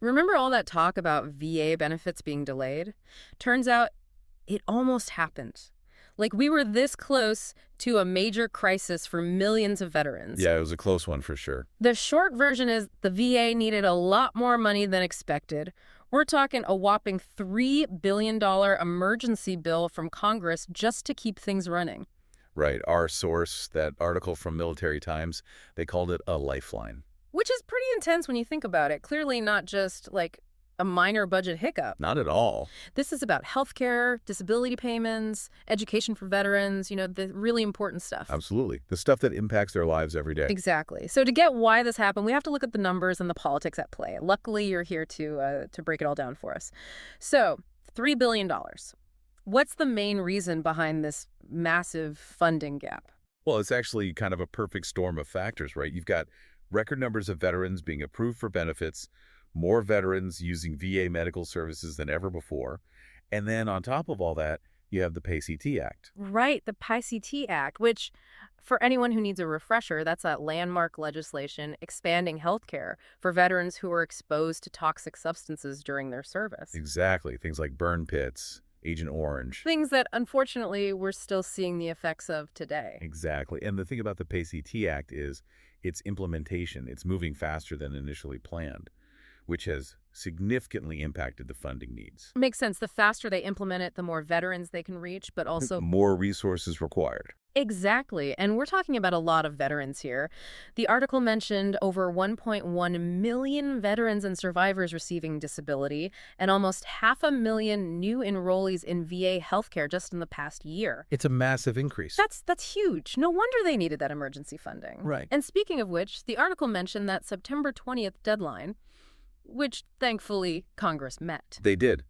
Remember all that talk about VA benefits being delayed? Turns out it almost happened. Like, we were this close to a major crisis for millions of veterans. Yeah, it was a close one for sure. The short version is the VA needed a lot more money than expected. We're talking a whopping $3 billion emergency bill from Congress just to keep things running. Right. Our source, that article from Military Times, they called it a lifeline. Which is pretty intense when you think about it. Clearly not just, like, a minor budget hiccup. Not at all. This is about healthcare, disability payments, education for veterans, the really important stuff. Absolutely. The stuff that impacts their lives every day. Exactly. So to get why this happened, we have to look at the numbers and the politics at play. Luckily, you're here to break it all down for us. So, $3 billion. What's the main reason behind this massive funding gap? Well, it's actually kind of a perfect storm of factors, right? You've got record numbers of veterans being approved for benefits, more veterans using VA medical services than ever before. And then on top of all that, you have the PACT Act. Right, the PACT Act, which, for anyone who needs a refresher, that's that landmark legislation expanding health care for veterans who are exposed to toxic substances during their service. Exactly. Things like burn pits, Agent Orange. Things that, unfortunately, we're still seeing the effects of today. Exactly. And the thing about the PACT Act is its implementation. It's moving faster than initially planned, which has significantly impacted the funding needs. Makes sense. The faster they implement it, the more veterans they can reach, but also more resources required. Exactly. And we're talking about a lot of veterans here. The article mentioned over 1.1 million veterans and survivors receiving disability and almost 500,000 new enrollees in VA healthcare just in the past year. It's a massive increase. That's huge. No wonder they needed that emergency funding. Right. And speaking of which, the article mentioned that September 20th deadline, which thankfully Congress met. They did,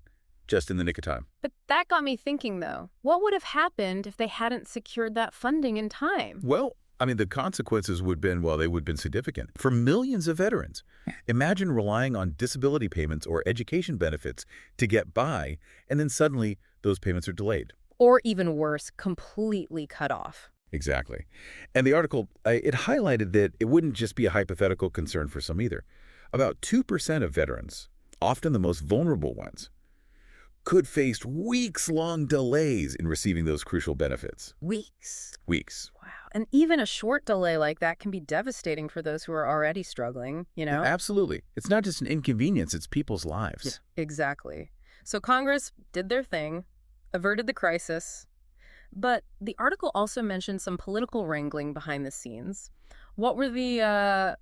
just in the nick of time. But that got me thinking, though. What would have happened if they hadn't secured that funding in time? Well, I mean, the consequences would have been, well, they would have been significant. For millions of veterans, imagine relying on disability payments or education benefits to get by, and then suddenly those payments are delayed. Or even worse, completely cut off. Exactly. And the article, it highlighted that it wouldn't just be a hypothetical concern for some either. About 2% of veterans, often the most vulnerable ones, could face weeks-long delays in receiving those crucial benefits. Weeks. Weeks. Wow. And even a short delay like that can be devastating for those who are already struggling, Absolutely. It's not just an inconvenience, it's people's lives. Yeah, exactly. So Congress did their thing, averted the crisis, but the article also mentioned some political wrangling behind the scenes. What were the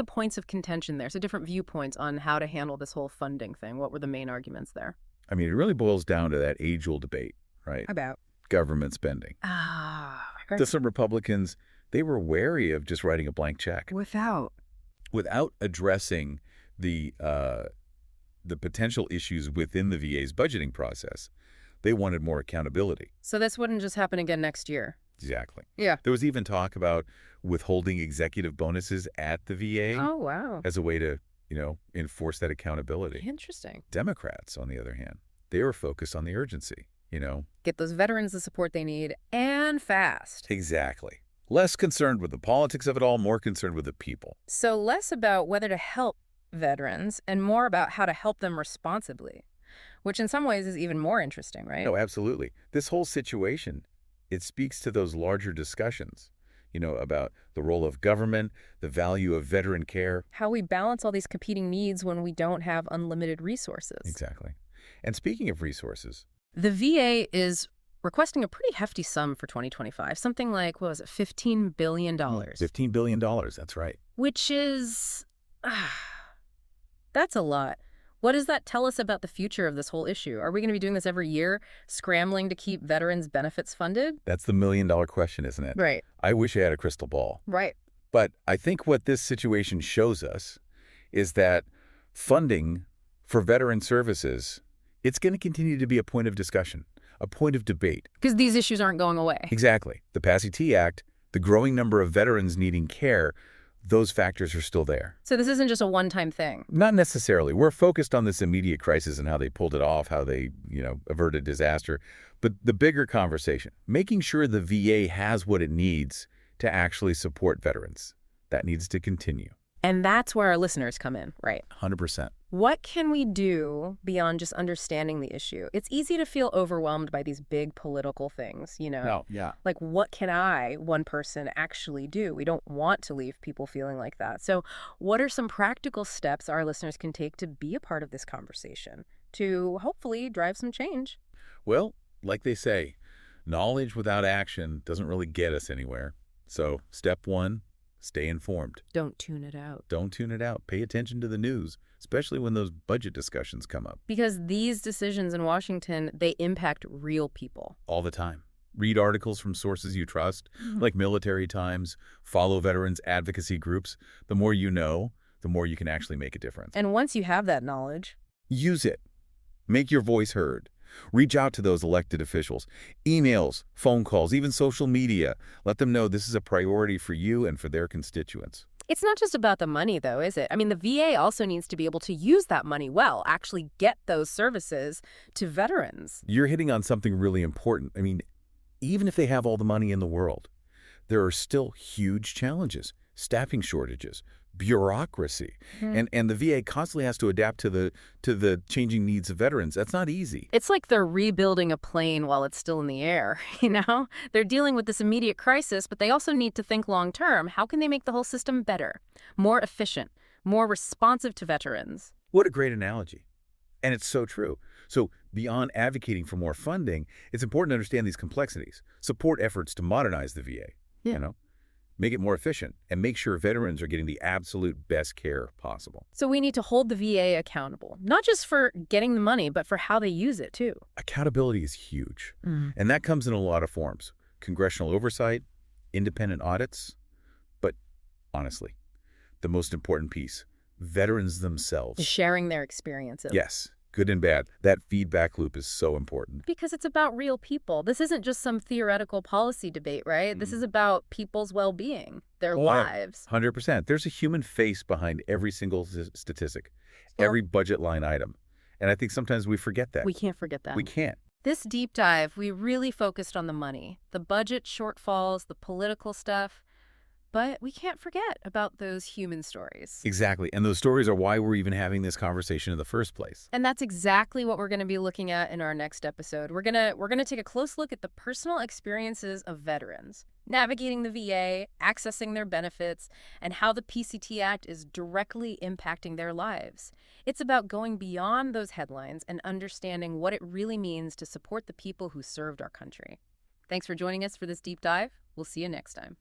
points of contention there? So different viewpoints on how to handle this whole funding thing. What were the main arguments there? I mean, it really boils down to that age-old debate, right? About government spending. To some Republicans, they were wary of just writing a blank check. Without addressing the potential issues within the VA's budgeting process. They wanted more accountability. So this wouldn't just happen again next year. Exactly. Yeah. There was even talk about withholding executive bonuses at the VA. Oh, wow. As a way to, enforce that accountability. Interesting. Democrats, on the other hand, they were focused on the urgency, Get those veterans the support they need, and fast. Exactly. Less concerned with the politics of it all, more concerned with the people. So less about whether to help veterans and more about how to help them responsibly, which in some ways is even more interesting, right? No, absolutely. This whole situation, it speaks to those larger discussions, about the role of government, the value of veteran care. How we balance all these competing needs when we don't have unlimited resources. Exactly. And speaking of resources, the VA is requesting a pretty hefty sum for 2025, something like, what was it, $15 billion. $15 billion, that's right. Which is, that's a lot. What does that tell us about the future of this whole issue? Are we going to be doing this every year, scrambling to keep veterans' benefits funded? That's the million-dollar question, isn't it? Right. I wish I had a crystal ball. Right. But I think what this situation shows us is that funding for veteran services, it's going to continue to be a point of discussion, a point of debate. Because these issues aren't going away. Exactly. The PACT Act, the growing number of veterans needing care, those factors are still there. So this isn't just a one-time thing? Not necessarily. We're focused on this immediate crisis and how they pulled it off, how they, averted disaster. But the bigger conversation, making sure the VA has what it needs to actually support veterans, that needs to continue. And that's where our listeners come in, right? 100%. What can we do beyond just understanding the issue? It's easy to feel overwhelmed by these big political things, you know? No, yeah. Like, what can I, one person, actually do? We don't want to leave people feeling like that. So, what are some practical steps our listeners can take to be a part of this conversation, to hopefully drive some change? Well, like they say, knowledge without action doesn't really get us anywhere. So, step one, stay informed. Don't tune it out. Don't tune it out. Pay attention to the news, especially when those budget discussions come up. Because these decisions in Washington, they impact real people. All the time. Read articles from sources you trust, like Military Times, follow veterans advocacy groups. The more you know, the more you can actually make a difference. And once you have that knowledge, use it. Make your voice heard. Reach out to those elected officials. Emails, phone calls, even social media. Let them know this is a priority for you and for their constituents. it's not just about the money, though, is it? I mean, the VA also needs to be able to use that money well, actually get those services to veterans. You're hitting on something really important. I mean, even if they have all the money in the world, there are still huge challenges, staffing shortages, bureaucracy, and the VA constantly has to adapt to the changing needs of veterans. That's not easy. It's like they're rebuilding a plane while it's still in the air, you know? They're dealing with this immediate crisis, but they also need to think long term. How can they make the whole system better, more efficient, more responsive to veterans? What a great analogy. And it's so true. So beyond advocating for more funding, it's important to understand these complexities, support efforts to modernize the VA, make it more efficient, and make sure veterans are getting the absolute best care possible. So we need to hold the VA accountable, not just for getting the money, but for how they use it, too. Accountability is huge, and that comes in a lot of forms. Congressional oversight, independent audits, but honestly, the most important piece, veterans themselves. Sharing their experiences. Yes, good and bad. That feedback loop is so important. Because it's about real people. This isn't just some theoretical policy debate, right? This is about people's well-being, their lives. 100%. There's a human face behind every single statistic, every budget line item. And I think sometimes we forget that. We can't forget that. We can't. This deep dive, we really focused on the money, the budget shortfalls, the political stuff. But we can't forget about those human stories. Exactly. And those stories are why we're even having this conversation in the first place. And that's exactly what we're going to be looking at in our next episode. We're going to take a close look at the personal experiences of veterans, navigating the VA, accessing their benefits, and how the PCT Act is directly impacting their lives. It's about going beyond those headlines and understanding what it really means to support the people who served our country. Thanks for joining us for this deep dive. We'll see you next time.